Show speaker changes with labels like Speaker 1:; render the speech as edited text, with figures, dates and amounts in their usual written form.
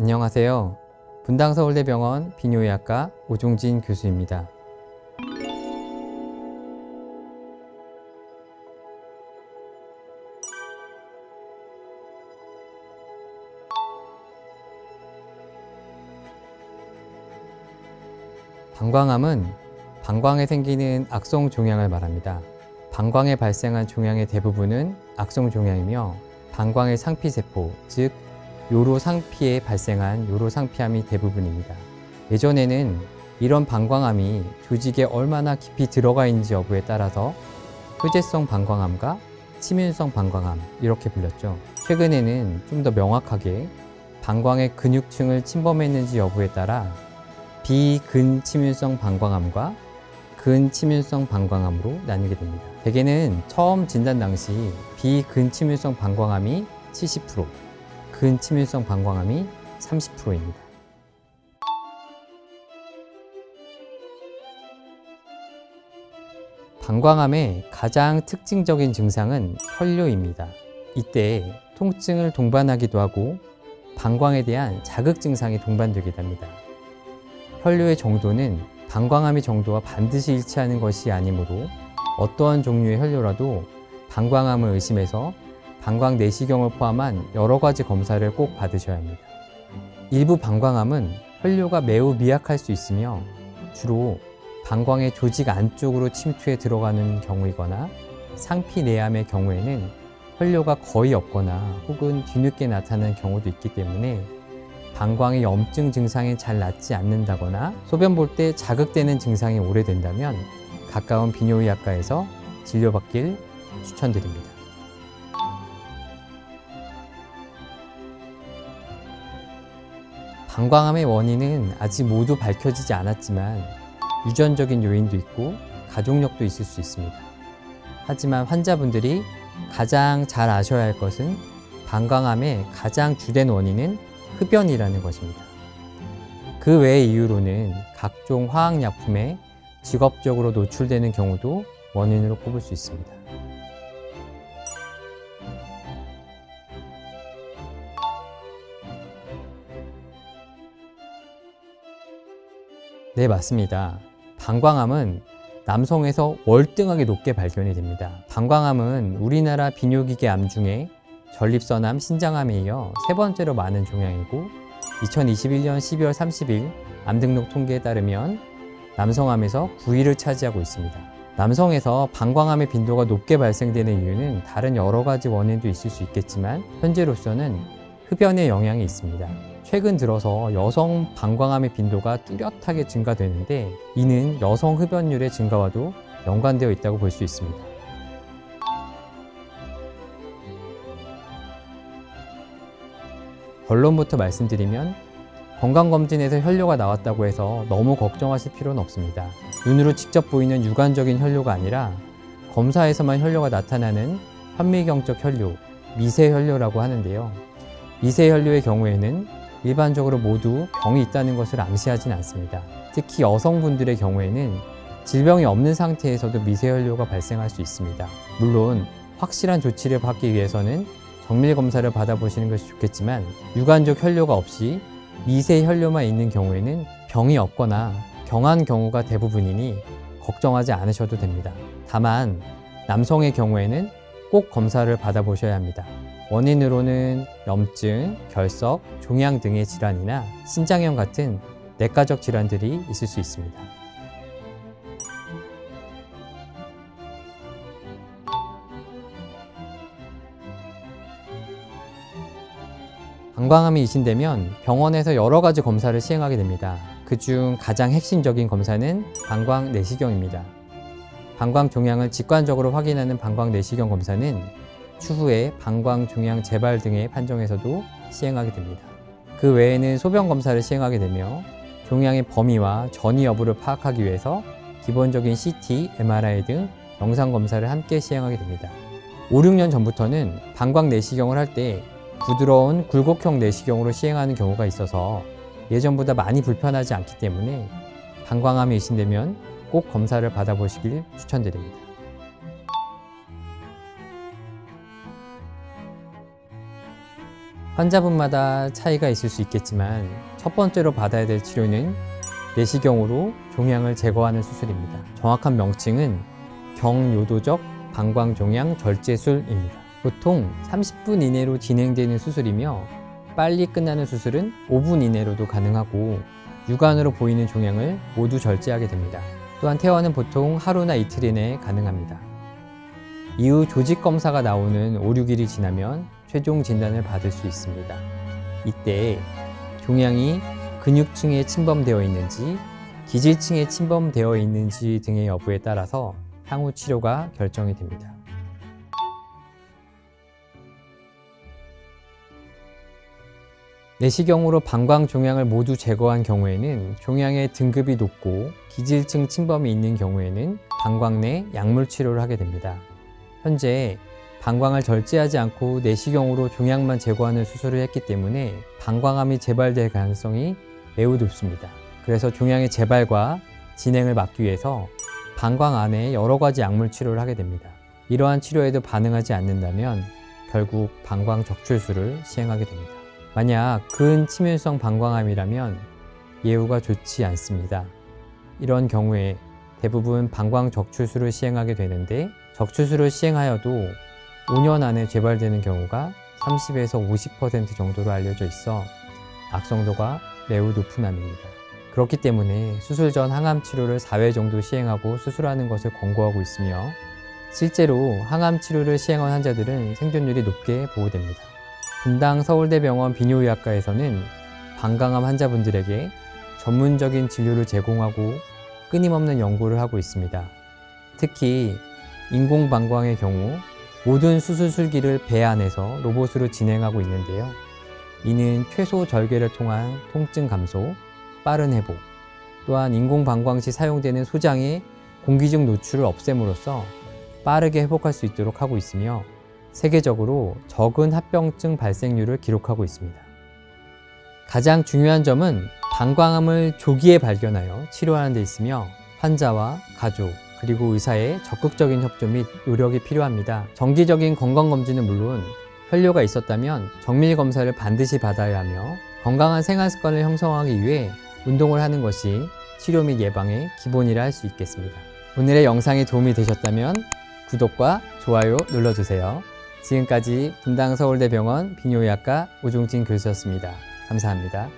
Speaker 1: 안녕하세요. 분당서울대병원 비뇨의학과 오종진 교수입니다. 방광암은 방광에 생기는 악성 종양을 말합니다. 방광에 발생한 종양의 대부분은 악성 종양이며 방광의 상피세포, 즉 요로상피에 발생한 요로상피암이 대부분입니다. 예전에는 이런 방광암이 조직에 얼마나 깊이 들어가 있는지 여부에 따라서 효재성 방광암과 치민성 방광암 이렇게 불렸죠. 최근에는 좀 더 명확하게 방광의 근육층을 침범했는지 여부에 따라 비근치민성 방광암과 근치민성 방광암으로 나뉘게 됩니다. 대개는 처음 진단 당시 비근치민성 방광암이 70%, 근치민성 방광암이 30%입니다. 방광암의 가장 특징적인 증상은 혈뇨입니다. 이때 통증을 동반하기도 하고 방광에 대한 자극 증상이 동반되기도 합니다. 혈뇨의 정도는 방광암의 정도와 반드시 일치하는 것이 아니므로 어떠한 종류의 혈뇨라도 방광암을 의심해서 방광 내시경을 포함한 여러 가지 검사를 꼭 받으셔야 합니다. 일부 방광암은 혈뇨가 매우 미약할 수 있으며 주로 방광의 조직 안쪽으로 침투해 들어가는 경우이거나 상피 내암의 경우에는 혈뇨가 거의 없거나 혹은 뒤늦게 나타나는 경우도 있기 때문에 방광의 염증 증상이 잘 낫지 않는다거나 소변 볼 때 자극되는 증상이 오래된다면 가까운 비뇨의학과에서 진료받길 추천드립니다. 방광암의 원인은 아직 모두 밝혀지지 않았지만 유전적인 요인도 있고 가족력도 있을 수 있습니다. 하지만 환자분들이 가장 잘 아셔야 할 것은 방광암의 가장 주된 원인은 흡연이라는 것입니다. 그 외의 이유로는 각종 화학약품에 직업적으로 노출되는 경우도 원인으로 꼽을 수 있습니다. 네, 맞습니다. 방광암은 남성에서 월등하게 높게 발견이 됩니다. 방광암은 우리나라 비뇨기계 암 중에 전립선암, 신장암에 이어 세 번째로 많은 종양이고 2021년 12월 30일 암 등록 통계에 따르면 남성암에서 9위를 차지하고 있습니다. 남성에서 방광암의 빈도가 높게 발생되는 이유는 다른 여러 가지 원인도 있을 수 있겠지만 현재로서는 흡연의 영향이 있습니다. 최근 들어서 여성 방광암의 빈도가 뚜렷하게 증가되는데 이는 여성 흡연율의 증가와도 연관되어 있다고 볼 수 있습니다. 결론부터 말씀드리면 건강검진에서 혈뇨가 나왔다고 해서 너무 걱정하실 필요는 없습니다. 눈으로 직접 보이는 육안적인 혈뇨가 아니라 검사에서만 혈뇨가 나타나는 현미경적 혈뇨, 미세혈뇨라고 하는데요. 미세혈뇨의 경우에는 일반적으로 모두 병이 있다는 것을 암시하진 않습니다. 특히 여성분들의 경우에는 질병이 없는 상태에서도 미세혈뇨가 발생할 수 있습니다. 물론 확실한 조치를 받기 위해서는 정밀 검사를 받아보시는 것이 좋겠지만 유관적 혈뇨가 없이 미세혈뇨만 있는 경우에는 병이 없거나 경한 경우가 대부분이니 걱정하지 않으셔도 됩니다. 다만 남성의 경우에는 꼭 검사를 받아보셔야 합니다. 원인으로는 염증, 결석, 종양 등의 질환이나 신장염 같은 내과적 질환들이 있을 수 있습니다. 방광암이 의심되면 병원에서 여러 가지 검사를 시행하게 됩니다. 그중 가장 핵심적인 검사는 방광 내시경입니다. 방광 종양을 직관적으로 확인하는 방광 내시경 검사는 추후에 방광 종양 재발 등의 판정에서도 시행하게 됩니다. 그 외에는 소변 검사를 시행하게 되며 종양의 범위와 전이 여부를 파악하기 위해서 기본적인 CT, MRI 등 영상 검사를 함께 시행하게 됩니다. 5, 6년 전부터는 방광 내시경을 할 때 부드러운 굴곡형 내시경으로 시행하는 경우가 있어서 예전보다 많이 불편하지 않기 때문에 방광암이 의심되면 꼭 검사를 받아보시길 추천드립니다. 환자분마다 차이가 있을 수 있겠지만 첫 번째로 받아야 될 치료는 내시경으로 종양을 제거하는 수술입니다. 정확한 명칭은 경요도적 방광종양 절제술입니다. 보통 30분 이내로 진행되는 수술이며 빨리 끝나는 수술은 5분 이내로도 가능하고 육안으로 보이는 종양을 모두 절제하게 됩니다. 또한 퇴원은 보통 하루나 이틀 이내에 가능합니다. 이후 조직 검사가 나오는 5, 6일이 지나면 최종 진단을 받을 수 있습니다. 이때 종양이 근육층에 침범되어 있는지, 기질층에 침범되어 있는지 등의 여부에 따라서 향후 치료가 결정이 됩니다. 내시경으로 방광 종양을 모두 제거한 경우에는 종양의 등급이 높고 기질층 침범이 있는 경우에는 방광 내 약물 치료를 하게 됩니다. 현재 방광을 절제하지 않고 내시경으로 종양만 제거하는 수술을 했기 때문에 방광암이 재발될 가능성이 매우 높습니다. 그래서 종양의 재발과 진행을 막기 위해서 방광 안에 여러 가지 약물 치료를 하게 됩니다. 이러한 치료에도 반응하지 않는다면 결국 방광 적출술을 시행하게 됩니다. 만약 근침윤성 방광암이라면 예후가 좋지 않습니다. 이런 경우에 대부분 방광 적출술을 시행하게 되는데 적출술을 시행하여도 5년 안에 재발되는 경우가 30에서 50% 정도로 알려져 있어 악성도가 매우 높은 암입니다. 그렇기 때문에 수술 전 항암 치료를 4회 정도 시행하고 수술하는 것을 권고하고 있으며 실제로 항암 치료를 시행한 환자들은 생존율이 높게 보고됩니다. 분당 서울대병원 비뇨의학과에서는 방광암 환자분들에게 전문적인 진료를 제공하고 끊임없는 연구를 하고 있습니다. 특히 인공방광의 경우 모든 수술술기를 배 안에서 로봇으로 진행하고 있는데요. 이는 최소 절개를 통한 통증 감소, 빠른 회복, 또한 인공방광 시 사용되는 소장의 공기중 노출을 없앰으로써 빠르게 회복할 수 있도록 하고 있으며 세계적으로 적은 합병증 발생률을 기록하고 있습니다. 가장 중요한 점은 방광암을 조기에 발견하여 치료하는 데 있으며 환자와 가족, 그리고 의사의 적극적인 협조 및 노력이 필요합니다. 정기적인 건강검진은 물론 혈뇨가 있었다면 정밀검사를 반드시 받아야 하며 건강한 생활습관을 형성하기 위해 운동을 하는 것이 치료 및 예방의 기본이라 할 수 있겠습니다. 오늘의 영상이 도움이 되셨다면 구독과 좋아요 눌러주세요. 지금까지 분당 서울대병원 비뇨의학과 오종진 교수였습니다. 감사합니다.